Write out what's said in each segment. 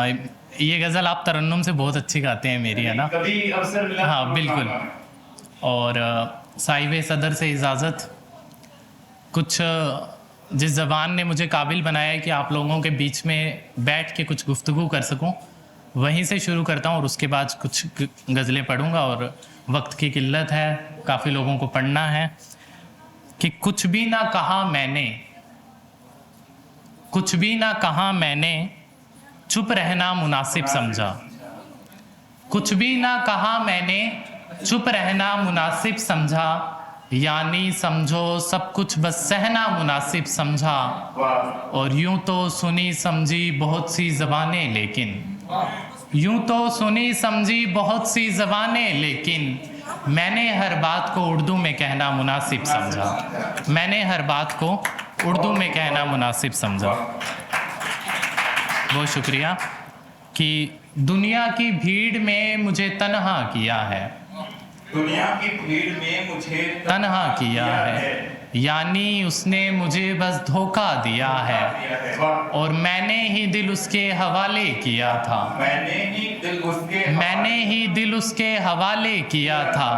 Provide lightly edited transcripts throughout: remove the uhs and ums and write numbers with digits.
ये गज़ल आप तरन्नुम से बहुत अच्छी गाते हैं मेरी, है ना? कभी अवसर मिला हाँ बिल्कुल। और साहिब सदर से इजाज़त, कुछ जिस ज़बान ने मुझे काबिल बनाया है कि आप लोगों के बीच में बैठ के कुछ गुफ्तगू कर सकूं, वहीं से शुरू करता हूं और उसके बाद कुछ गज़लें पढ़ूंगा। और वक्त की किल्लत है, काफ़ी लोगों को पढ़ना है। कि कुछ भी ना कहा मैंने, कुछ भी ना कहा मैंने, चुप रहना मुनासिब समझा। कुछ भी ना कहा मैंने, चुप रहना मुनासिब समझा। यानी समझो सब कुछ बस सहना मुनासिब समझा। और यूं तो सुनी समझी बहुत सी ज़बानें लेकिन, यूं तो सुनी समझी बहुत सी ज़बानें लेकिन, मैंने हर बात को उर्दू में कहना मुनासिब समझा। मैंने हर बात को उर्दू में कहना मुनासिब समझा। बहुत शुक्रिया। कि दुनिया की भीड़ में मुझे तन्हा किया है, दुनिया की भीड़ में मुझे तन्हा किया है। यानी उसने मुझे बस धोखा दिया है, और मैंने ही दिल उसके हवाले किया था। मैंने ही दिल उसके हवाले किया था।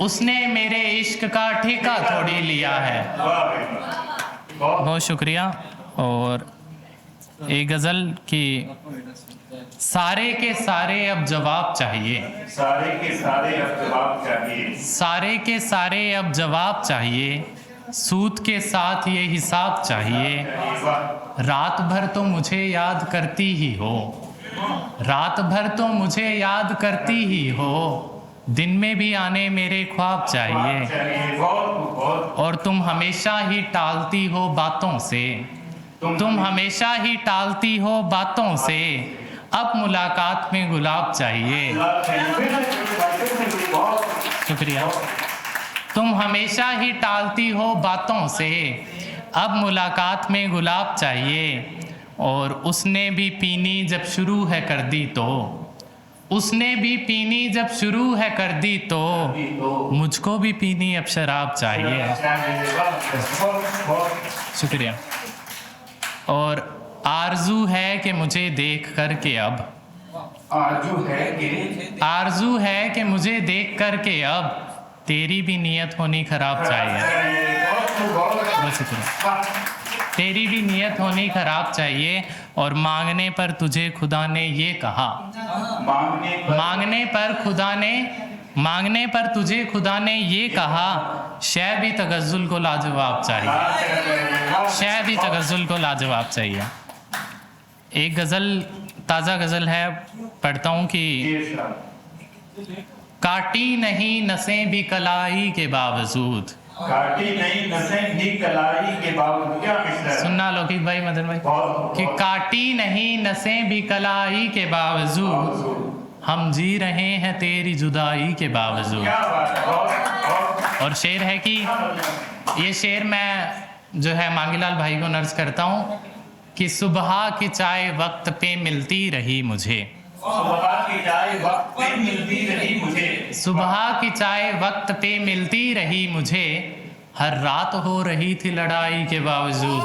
उसने मेरे इश्क का ठेका थोड़ी लिया है। बहुत शुक्रिया। और एक गज़ल की, सारे के सारे अब जवाब चाहिए, सारे के सारे अब जवाब चाहिए, सारे के सारे अब जवाब चाहिए। सूद के साथ ये हिसाब चाहिए। रात भर तो मुझे याद करती ही हो, रात भर तो मुझे याद करती ही हो। दिन में भी आने मेरे ख्वाब चाहिए। और तुम हमेशा ही टालती हो बातों से, तुम हमेशा ही टालती हो बातों से। अब मुलाकात में गुलाब चाहिए। शुक्रिया। तुम हमेशा ही टालती हो बातों से, अब मुलाकात में गुलाब चाहिए। और उसने भी पीनी जब शुरू है कर दी तो, उसने भी पीनी जब शुरू है कर दी तो, मुझको भी पीनी अब शराब चाहिए। शुक्रिया। और आरजू है कि मुझे देख कर के अब, आरजू है कि मुझे देख कर के अब, तेरी भी नीयत होनी खराब चाहिए। तेरी भी नीयत होनी खराब चाहिए। और मांगने पर तुझे खुदा ने ये कहा, मांगने पर तुझे खुदा ने ये कहा, शय भी तगज़्ज़ुल को लाजवाब चाहिए। शय भी तगज़्ज़ुल को लाजवाब चाहिए। एक गज़ल, ताज़ा गज़ल है, पढ़ता हूँ कि काटी नहीं नसें भी कलाई के बावजूद, काटी नहीं नसें भी कलाई के बावजूद। क्या सुनना लौकिक भाई, मदन भाई, कि काटी नहीं नसें भी कलाई के बावजूद, हम जी रहे हैं तेरी जुदाई के बावजूद। और शेर है कि, ये शेर मैं जो है मांगीलाल भाई को नर्ज करता हूँ कि सुबह की चाय वक्त पे मिलती रही मुझे, सुबह की चाय वक्त पे मिलती रही मुझे, सुबह की चाय वक्त पे मिलती रही मुझे। हर रात हो रही थी लड़ाई के बावजूद,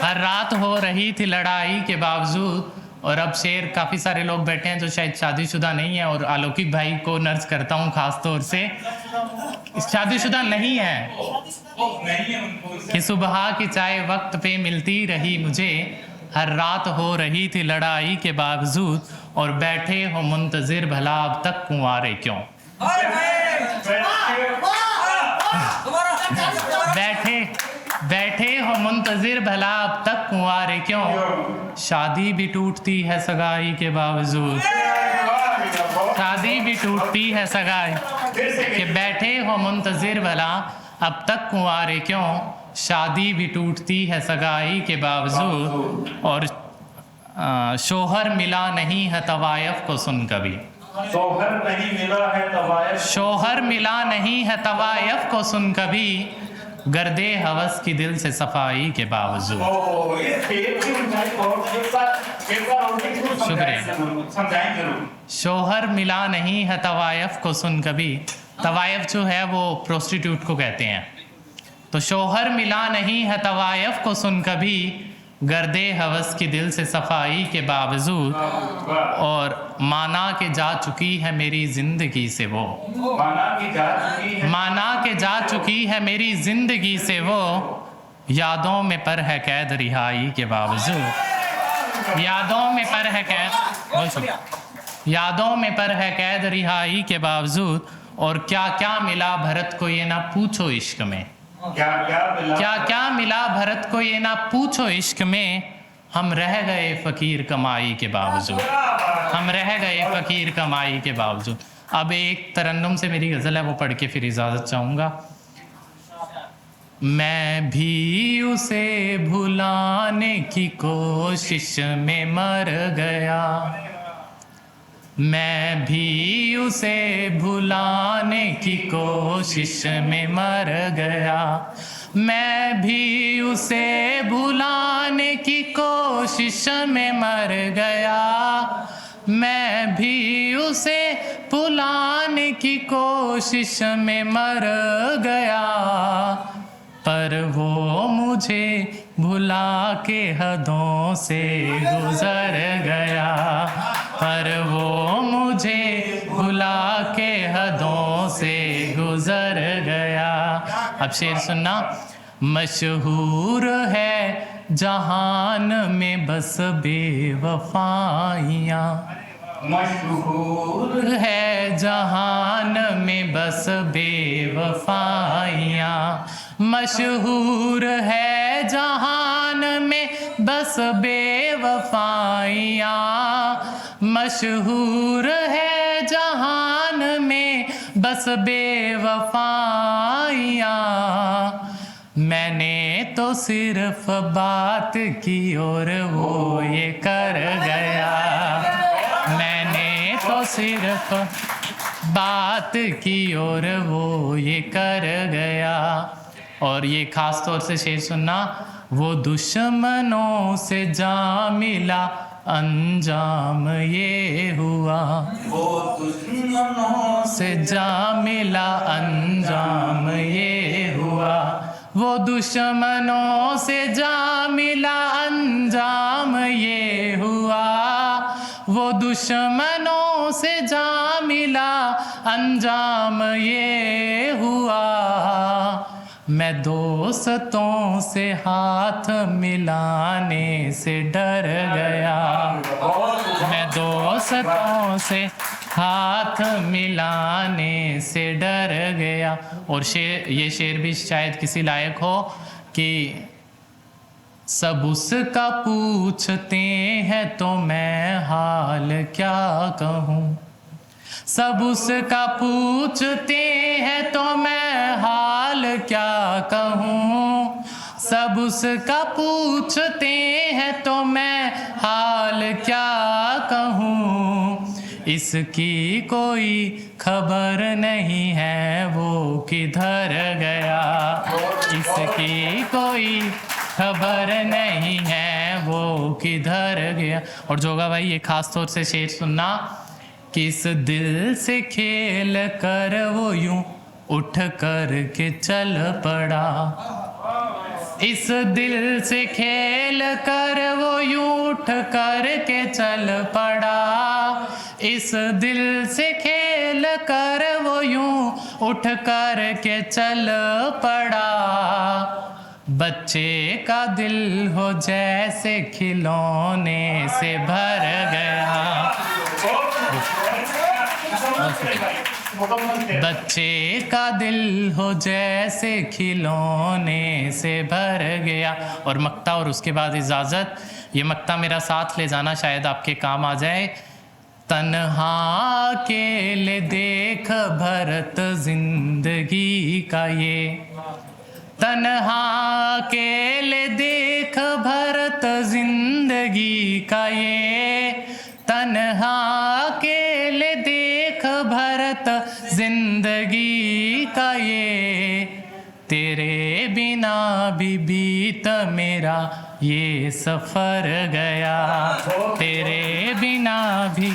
हर रात हो रही थी लड़ाई के बावजूद। और अब शेर, काफ़ी सारे लोग बैठे हैं जो शायद शादीशुदा नहीं है, और अलौकिक भाई को नर्ज करता हूँ ख़ास तौर से, शादीशुदा नहीं है, कि सुबह की चाय वक्त पे मिलती रही मुझे, हर रात हो रही थी लड़ाई के बावजूद। और बैठे हो मुंतज़िर भला अब तक कुंवारे क्यों, बैठे हो मुंतज़िर भला अब तक कुंवारे क्यों। शादी भी टूटती है सगाई के बावजूद, शादी भी टूटती है सगाई, कि बैठे हो मुंतज़िर भला अब तक कुंवारे क्यों। शादी भी टूटती है सगाई के बावजूद। और शोहर मिला नहीं है तवायफ को सुन कभी, शोहर नहीं मिला है तवायफ, शोहर मिला नहीं है तवायफ को सुन कभी, गर्दे हवस की दिल से सफाई के बावजूद। शुक्रिया। शोहर मिला नहीं है तवायफ को सुन कभी, तवायफ जो है वो प्रोस्टिट्यूट को कहते हैं। तो शोहर मिला नहीं है तवायफ को सुन कभी, गर्दे हवस की दिल से सफाई के बावजूद, और माना के जा चुकी है मेरी जिंदगी से वो, माना के जा चुकी है मेरी जिंदगी से वो, यादों में पर है कैद रिहाई के बावजूद, यादों में पर है कैद, यादों में पर है कैद रिहाई के बावजूद। और क्या क्या मिला भरत को ये ना पूछो इश्क में, क्या क्या मिला भरत को ये ना पूछो इश्क में, हम रह गए फकीर कमाई के बावजूद, हम रह गए फकीर कमाई के बावजूद। अब एक तरन्नुम से मेरी गज़ल है, वो पढ़ के फिर इजाज़त चाहूँगा। मैं भी उसे भुलाने की कोशिश में मर गया, मैं भी उसे भुलाने की कोशिश में मर गया, मैं भी उसे भुलाने की कोशिश में मर गया, मैं भी उसे भुलाने की कोशिश में मर गया, पर वो मुझे भुला के हदों से गुजर गया, पर वो मुझे भुला के हदों से गुजर गया। अब शेर सुनना। मशहूर है जहान में बस बेवफाइयाँ, मशहूर है जहान में बस बेवफाइयाँ, मशहूर है जहान में बस बेवफाइयाँ, मशहूर है जहान में बस बेवफाइयाँ। मैंने तो सिर्फ बात की और वो ये कर गया, मैंने तो सिर्फ बात की और वो ये कर गया। और ये ख़ास तौर से शेर सुनना। वो दुश्मनों से जा मिला अंजाम ये हुआ, वो दुश्मनों से जा मिला अंजाम ये हुआ, वो दुश्मनों से जा मिला अंजाम ये हुआ, वो दुश्मनों से जा मिला अंजाम ये हुआ। मैं दोस्तों से हाथ मिलाने से डर गया, मैं दोस्तों से हाथ मिलाने से डर गया। और ये शेर भी शायद किसी लायक हो कि सब उसका पूछते हैं तो मैं हाल क्या कहूँ, सब उसका पूछते हैं तो मैं हाल क्या कहूँ, सब उसका पूछते हैं तो मैं हाल क्या कहूँ। इसकी कोई खबर नहीं है वो किधर गया, इसकी कोई खबर नहीं है वो किधर गया। और जोगा भाई ये खास तौर से शेर सुनना। किस दिल से खेल कर वो यूं उठ कर के चल पड़ा, इस दिल से खेल कर वो यूं उठ कर के चल पड़ा, इस दिल से खेल कर वो यूं उठ कर के चल पड़ा। बच्चे का दिल हो जैसे खिलौने से भर गया, बच्चे का दिल हो जैसे खिलौने से भर गया। और मक्ता और उसके बाद इजाज़त। ये मक्ता मेरा साथ ले जाना शायद आपके काम आ जाए। तन्हा अकेले देख भरत जिंदगी का ये, तन्हा अकेले देख भरत जिंदगी का ये, तन्हा अकेले देख भरत जिंदगी का ये, तेरे बिना भी बीत मेरा ये सफ़र गया, तेरे बिना भी।